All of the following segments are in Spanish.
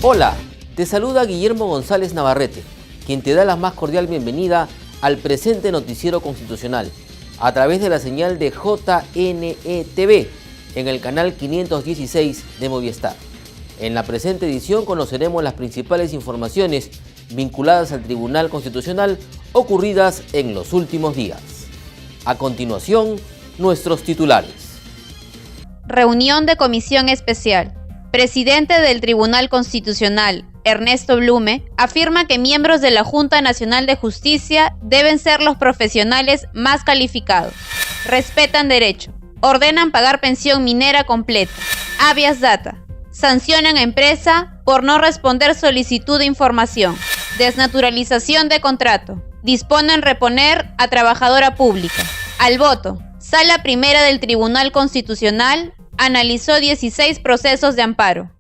Hola, te saluda Guillermo González Navarrete, quien te da la más cordial bienvenida al presente noticiero constitucional, a través de la señal de JNE-TV, en el canal 516 de Movistar. En la presente edición conoceremos las principales informaciones vinculadas al Tribunal Constitucional ocurridas en los últimos días. A continuación, nuestros titulares. Reunión de comisión especial. Presidente del Tribunal Constitucional, Ernesto Blume, afirma que miembros de la Junta Nacional de Justicia deben ser los profesionales más calificados. Respetan derecho. Ordenan pagar pensión minera completa. Habeas data. Sancionan a empresa por no responder solicitud de información. Desnaturalización de contrato. Disponen reponer a trabajadora pública. Al voto. Sala Primera del Tribunal Constitucional analizó 16 procesos de amparo.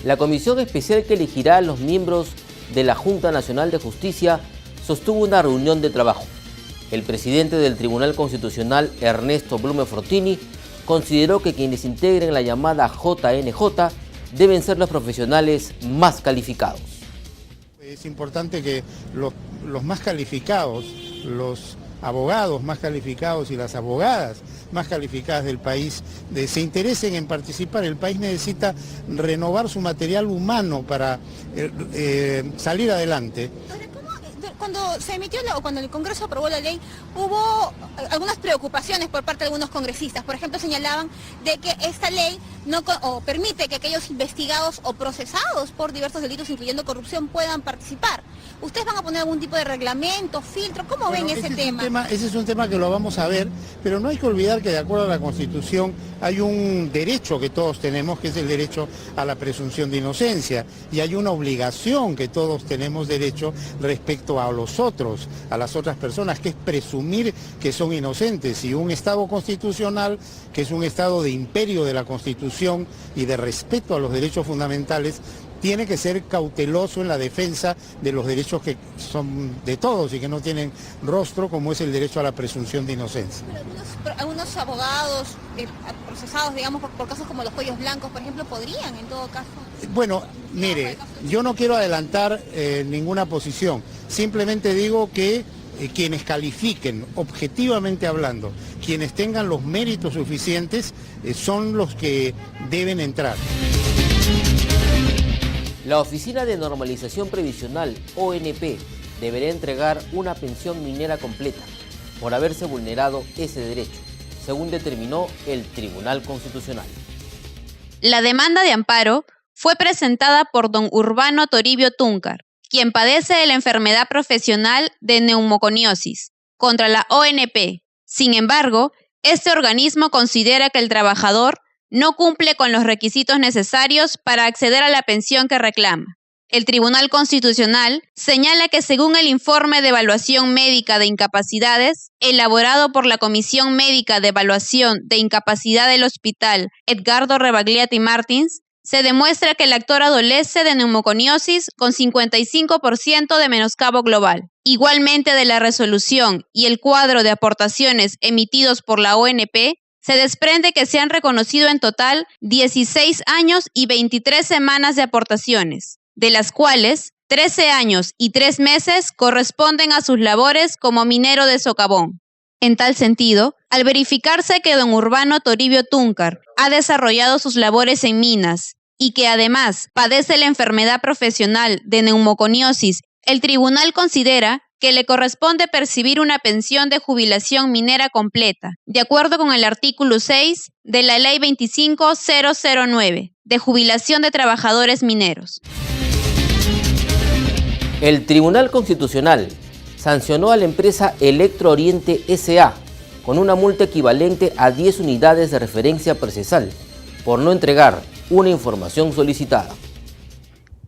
La comisión especial que elegirá a los miembros de la Junta Nacional de Justicia sostuvo una reunión de trabajo. El presidente del Tribunal Constitucional, Ernesto Blume Frottini, consideró que quienes integren la llamada JNJ deben ser los profesionales más calificados. Es importante que los más calificados, los abogados más calificados y las abogadas más calificadas del país se interesen en participar. El país necesita renovar su material humano para salir adelante. Cuando se emitió o cuando el Congreso aprobó la ley, hubo algunas preocupaciones por parte de algunos congresistas. Por ejemplo, señalaban de que esta ley no permite que aquellos investigados o procesados por diversos delitos, incluyendo corrupción, puedan participar. ¿Ustedes van a poner algún tipo de reglamento, filtro? ¿Cómo ven ese tema? Ese es un tema que lo vamos a ver, pero no hay que olvidar que de acuerdo a la Constitución hay un derecho que todos tenemos, que es el derecho a la presunción de inocencia, y hay una obligación que todos tenemos derecho respecto a los otros, a las otras personas, que es presumir que son inocentes. Y un Estado constitucional, que es un Estado de imperio de la Constitución y de respeto a los derechos fundamentales, tiene que ser cauteloso en la defensa de los derechos que son de todos y que no tienen rostro, como es el derecho a la presunción de inocencia. Algunos abogados procesados, digamos, por casos como los cuellos blancos, por ejemplo, podrían en todo caso... Bueno, mire, yo no quiero adelantar ninguna posición, simplemente digo que quienes califiquen, objetivamente hablando, quienes tengan los méritos suficientes, son los que deben entrar. La Oficina de Normalización Previsional, ONP, deberá entregar una pensión minera completa por haberse vulnerado ese derecho, según determinó el Tribunal Constitucional. La demanda de amparo fue presentada por don Urbano Toribio Túncar, quien padece de la enfermedad profesional de neumoconiosis, contra la ONP. Sin embargo, este organismo considera que el trabajador no cumple con los requisitos necesarios para acceder a la pensión que reclama. El Tribunal Constitucional señala que según el informe de evaluación médica de incapacidades, elaborado por la Comisión Médica de Evaluación de Incapacidad del Hospital Edgardo Rebagliati Martins, se demuestra que el actor adolece de neumoconiosis con 55% de menoscabo global. Igualmente de la resolución y el cuadro de aportaciones emitidos por la ONP, se desprende que se han reconocido en total 16 años y 23 semanas de aportaciones, de las cuales 13 años y 3 meses corresponden a sus labores como minero de socavón. En tal sentido, al verificarse que don Urbano Toribio Túncar ha desarrollado sus labores en minas y que además padece la enfermedad profesional de neumoconiosis, el tribunal considera que le corresponde percibir una pensión de jubilación minera completa, de acuerdo con el artículo 6 de la Ley 25009, de jubilación de trabajadores mineros. El Tribunal Constitucional sancionó a la empresa Electro Oriente S.A. con una multa equivalente a 10 unidades de referencia procesal por no entregar una información solicitada.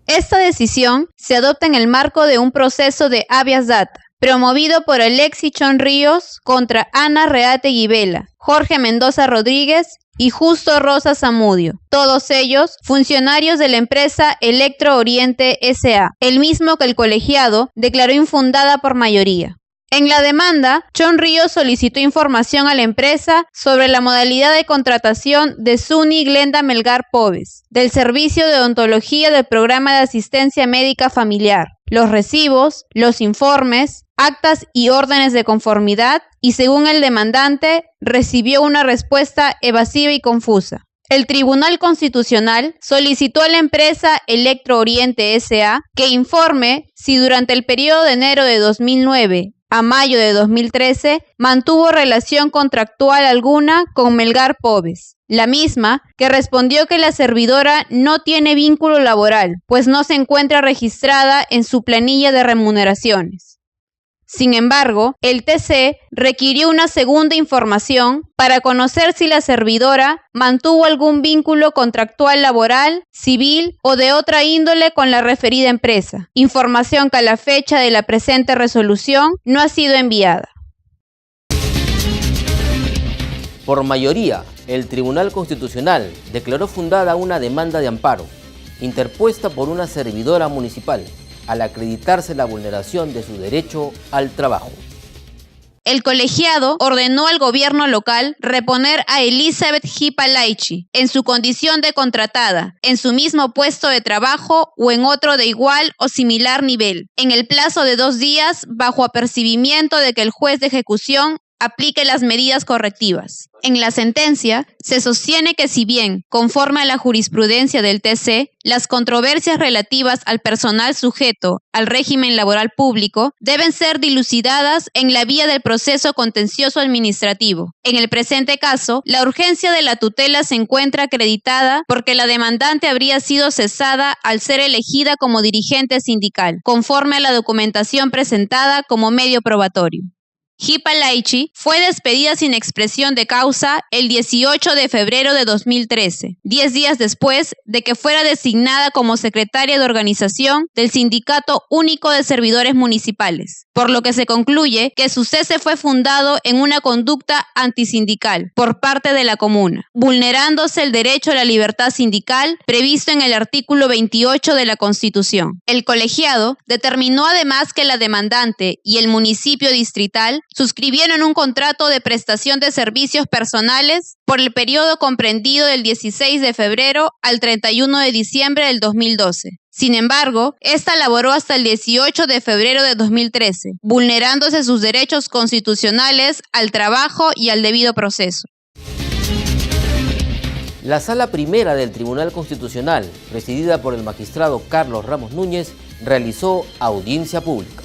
Esta decisión se adopta en el marco de un proceso de habeas data, promovido por Alexis Chon Ríos contra Ana Reategui Vela, Jorge Mendoza Rodríguez y Justo Rosa Zamudio, todos ellos funcionarios de la empresa Electro Oriente S.A., el mismo que el colegiado declaró infundada por mayoría. En la demanda, John Ríos solicitó información a la empresa sobre la modalidad de contratación de Suni Glenda Melgar Pobes, del Servicio de Odontología del Programa de Asistencia Médica Familiar, los recibos, los informes, actas y órdenes de conformidad, y según el demandante, recibió una respuesta evasiva y confusa. El Tribunal Constitucional solicitó a la empresa Electro Oriente S.A. que informe si durante el periodo de enero de 2009 a mayo de 2013 mantuvo relación contractual alguna con Melgar Pobes. La misma, que respondió que la servidora no tiene vínculo laboral, pues no se encuentra registrada en su planilla de remuneraciones. Sin embargo, el TC requirió una segunda información para conocer si la servidora mantuvo algún vínculo contractual laboral, civil o de otra índole con la referida empresa, información que a la fecha de la presente resolución no ha sido enviada. Por mayoría, el Tribunal Constitucional declaró fundada una demanda de amparo, interpuesta por una servidora municipal, al acreditarse la vulneración de su derecho al trabajo. El colegiado ordenó al gobierno local reponer a Elizabeth Hipa Laichi en su condición de contratada, en su mismo puesto de trabajo o en otro de igual o similar nivel, en el plazo de 2 días, bajo apercibimiento de que el juez de ejecución aplique las medidas correctivas. En la sentencia, se sostiene que si bien, conforme a la jurisprudencia del TC, las controversias relativas al personal sujeto al régimen laboral público deben ser dilucidadas en la vía del proceso contencioso administrativo. En el presente caso, la urgencia de la tutela se encuentra acreditada porque la demandante habría sido cesada al ser elegida como dirigente sindical, conforme a la documentación presentada como medio probatorio. Hipa Laichi fue despedida sin expresión de causa el 18 de febrero de 2013, 10 días después de que fuera designada como secretaria de organización del Sindicato Único de Servidores Municipales, por lo que se concluye que su cese fue fundado en una conducta antisindical por parte de la comuna, vulnerándose el derecho a la libertad sindical previsto en el artículo 28 de la Constitución. El colegiado determinó además que la demandante y el municipio distrital suscribieron un contrato de prestación de servicios personales por el periodo comprendido del 16 de febrero al 31 de diciembre del 2012. Sin embargo, esta laboró hasta el 18 de febrero de 2013, vulnerándose sus derechos constitucionales al trabajo y al debido proceso. La Sala Primera del Tribunal Constitucional, presidida por el magistrado Carlos Ramos Núñez, realizó audiencia pública.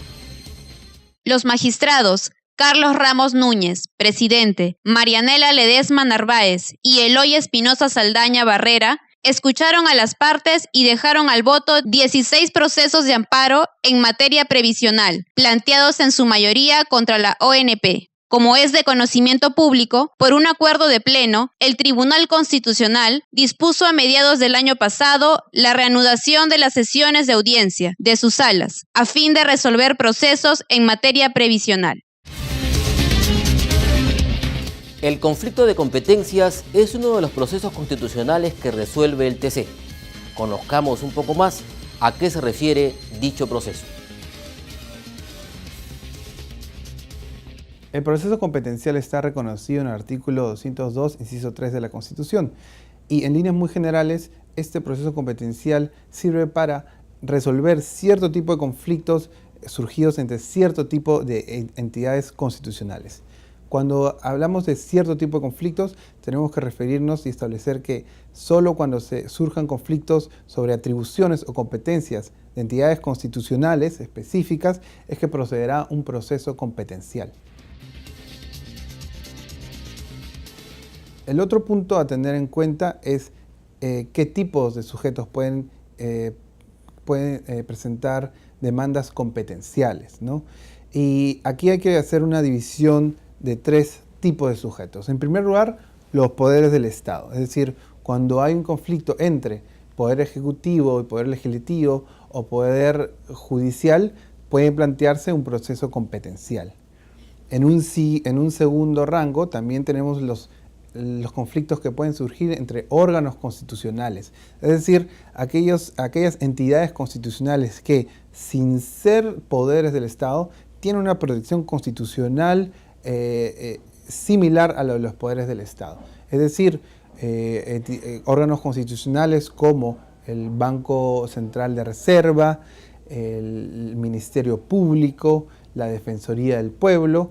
Los magistrados Carlos Ramos Núñez, presidente, Marianela Ledesma Narváez y Eloy Espinosa Saldaña Barrera, escucharon a las partes y dejaron al voto 16 procesos de amparo en materia previsional, planteados en su mayoría contra la ONP. Como es de conocimiento público, por un acuerdo de pleno, el Tribunal Constitucional dispuso a mediados del año pasado la reanudación de las sesiones de audiencia de sus salas, a fin de resolver procesos en materia previsional. El conflicto de competencias es uno de los procesos constitucionales que resuelve el TC. Conozcamos un poco más a qué se refiere dicho proceso. El proceso competencial está reconocido en el artículo 202, inciso 3 de la Constitución, y en líneas muy generales, este proceso competencial sirve para resolver cierto tipo de conflictos surgidos entre cierto tipo de entidades constitucionales. Cuando hablamos de cierto tipo de conflictos, tenemos que referirnos y establecer que solo cuando surjan conflictos sobre atribuciones o competencias de entidades constitucionales específicas es que procederá un proceso competencial. El otro punto a tener en cuenta es qué tipos de sujetos pueden presentar demandas competenciales, ¿no? Y aquí hay que hacer una división de 3 tipos de sujetos. En primer lugar, los poderes del Estado, es decir, cuando hay un conflicto entre poder ejecutivo y poder legislativo o poder judicial, puede plantearse un proceso competencial. En un segundo rango también tenemos los conflictos que pueden surgir entre órganos constitucionales, es decir, aquellas entidades constitucionales que, sin ser poderes del Estado, tiene una protección constitucional similar a la de los poderes del Estado. Es decir, órganos constitucionales como el Banco Central de Reserva, el Ministerio Público, la Defensoría del Pueblo,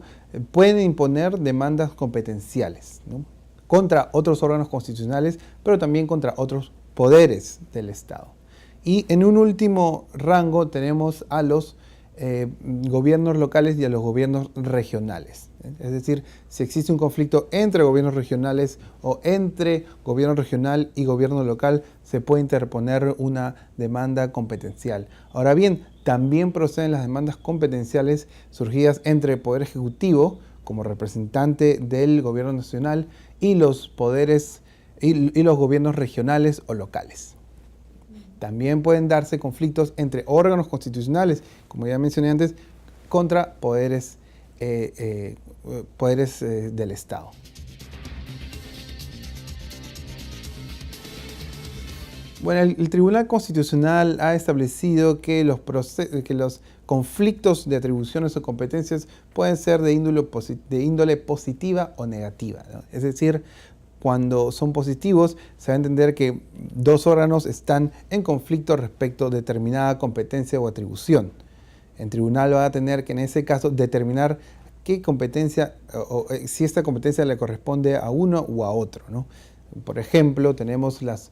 pueden imponer demandas competenciales, ¿no?, contra otros órganos constitucionales, pero también contra otros poderes del Estado. Y en un último rango tenemos a los gobiernos locales y a los gobiernos regionales. Es decir, si existe un conflicto entre gobiernos regionales o entre gobierno regional y gobierno local, se puede interponer una demanda competencial. Ahora bien, también proceden las demandas competenciales surgidas entre el Poder Ejecutivo, como representante del gobierno nacional, y los poderes y los gobiernos regionales o locales. También pueden darse conflictos entre órganos constitucionales, como ya mencioné antes, contra poderes del Estado. Bueno, el Tribunal Constitucional ha establecido que los conflictos de atribuciones o competencias pueden ser de índole positiva o negativa, ¿no? Es decir, cuando son positivos, se va a entender que dos órganos están en conflicto respecto de determinada competencia o atribución. El tribunal va a tener que en ese caso determinar qué competencia o si esta competencia le corresponde a uno o a otro, ¿no? Por ejemplo, tenemos los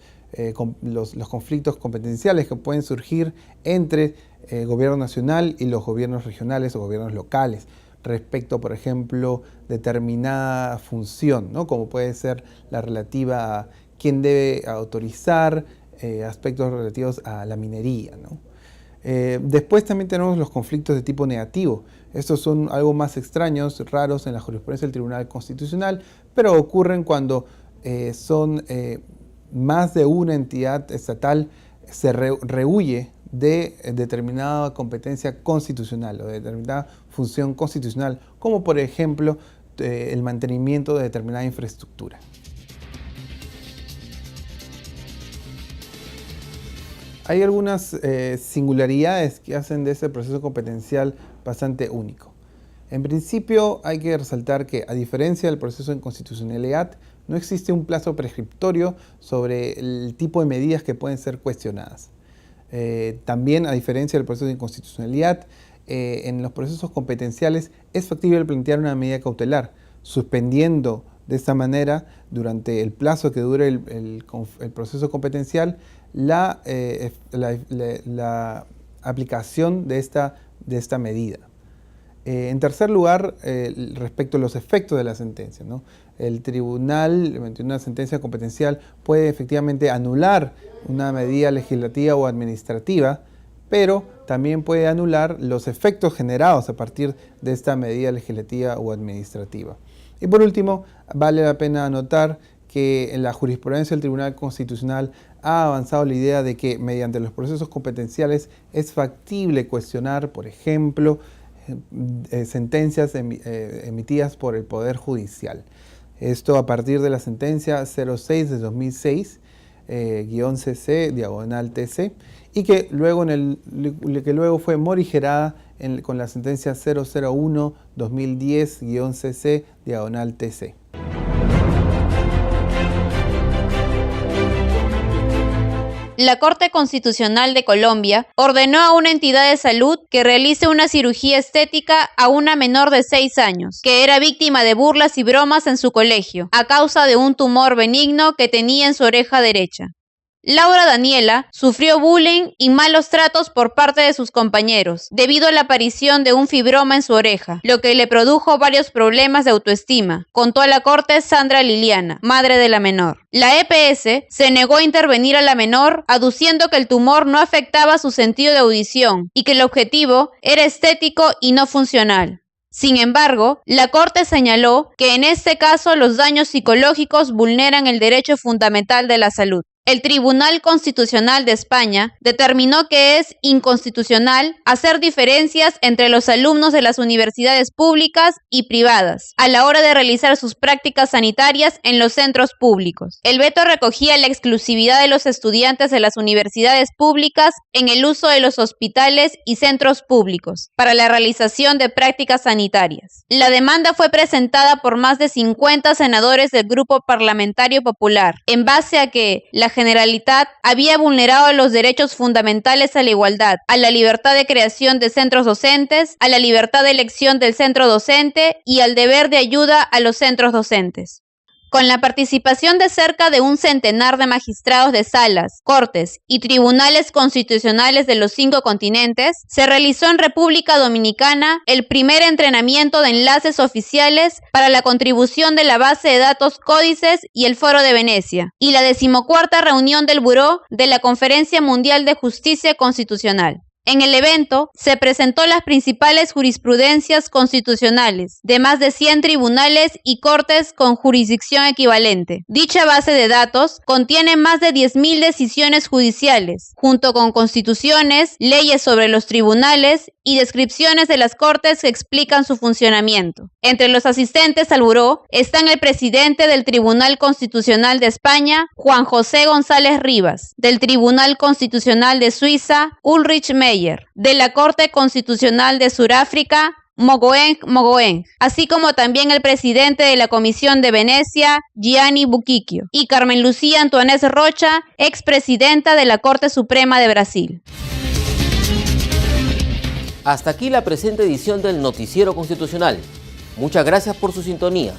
conflictos competenciales que pueden surgir entre el gobierno nacional y los gobiernos regionales o gobiernos locales respecto, por ejemplo, determinada función, ¿no?, como puede ser la relativa a quién debe autorizar aspectos relativos a la minería, ¿no? Después también tenemos los conflictos de tipo negativo. Estos son algo más extraños, raros en la jurisprudencia del Tribunal Constitucional, pero ocurren cuando son más de una entidad estatal se rehuye de determinada competencia constitucional o de determinada función constitucional, como por ejemplo el mantenimiento de determinada infraestructura. Hay algunas singularidades que hacen de este proceso competencial bastante único. En principio hay que resaltar que, a diferencia del proceso de inconstitucionalidad, no existe un plazo prescriptorio sobre el tipo de medidas que pueden ser cuestionadas. También, a diferencia del proceso de inconstitucionalidad, en los procesos competenciales es factible plantear una medida cautelar, suspendiendo de esta manera, durante el plazo que dure el proceso competencial, la aplicación de esta medida. En tercer lugar, respecto a los efectos de la sentencia, ¿no? El tribunal, mediante una sentencia competencial, puede efectivamente anular una medida legislativa o administrativa, pero también puede anular los efectos generados a partir de esta medida legislativa o administrativa. Y por último, vale la pena anotar que en la jurisprudencia del Tribunal Constitucional ha avanzado la idea de que mediante los procesos competenciales es factible cuestionar, por ejemplo, sentencias emitidas por el Poder Judicial. Esto a partir de la sentencia 06 de 2006, -CC/TC, y que luego fue morigerada con la sentencia 001-2010-CC/TC. La Corte Constitucional de Colombia ordenó a una entidad de salud que realice una cirugía estética a una menor de 6 años, que era víctima de burlas y bromas en su colegio, a causa de un tumor benigno que tenía en su oreja derecha. Laura Daniela sufrió bullying y malos tratos por parte de sus compañeros, debido a la aparición de un fibroma en su oreja, lo que le produjo varios problemas de autoestima, contó a la Corte Sandra Liliana, madre de la menor. La EPS se negó a intervenir a la menor, aduciendo que el tumor no afectaba su sentido de audición y que el objetivo era estético y no funcional. Sin embargo, la Corte señaló que en este caso los daños psicológicos vulneran el derecho fundamental de la salud. El Tribunal Constitucional de España determinó que es inconstitucional hacer diferencias entre los alumnos de las universidades públicas y privadas a la hora de realizar sus prácticas sanitarias en los centros públicos. El veto recogía la exclusividad de los estudiantes de las universidades públicas en el uso de los hospitales y centros públicos para la realización de prácticas sanitarias. La demanda fue presentada por más de 50 senadores del Grupo Parlamentario Popular, en base a que la Generalitat había vulnerado los derechos fundamentales a la igualdad, a la libertad de creación de centros docentes, a la libertad de elección del centro docente y al deber de ayuda a los centros docentes. Con la participación de cerca de un centenar de magistrados de salas, cortes y tribunales constitucionales de los 5 continentes, se realizó en República Dominicana el primer entrenamiento de enlaces oficiales para la contribución de la base de datos Códices y el Foro de Venecia, y la 14ª reunión del Buró de la Conferencia Mundial de Justicia Constitucional. En el evento se presentó las principales jurisprudencias constitucionales de más de 100 tribunales y cortes con jurisdicción equivalente. Dicha base de datos contiene más de 10.000 decisiones judiciales, junto con constituciones, leyes sobre los tribunales y descripciones de las cortes que explican su funcionamiento. Entre los asistentes al buró están el presidente del Tribunal Constitucional de España, Juan José González Rivas, del Tribunal Constitucional de Suiza, Ulrich Meyer, de la Corte Constitucional de Sudáfrica, Mogoeng, así como también el presidente de la Comisión de Venecia, Gianni Buquicchio, y Carmen Lucía Antoinette Rocha, expresidenta de la Corte Suprema de Brasil. Hasta aquí la presente edición del Noticiero Constitucional. Muchas gracias por su sintonía.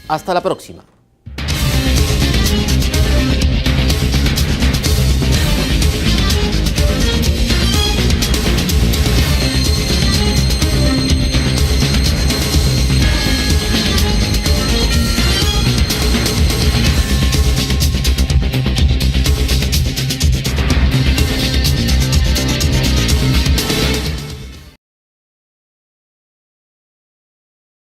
Hasta la próxima.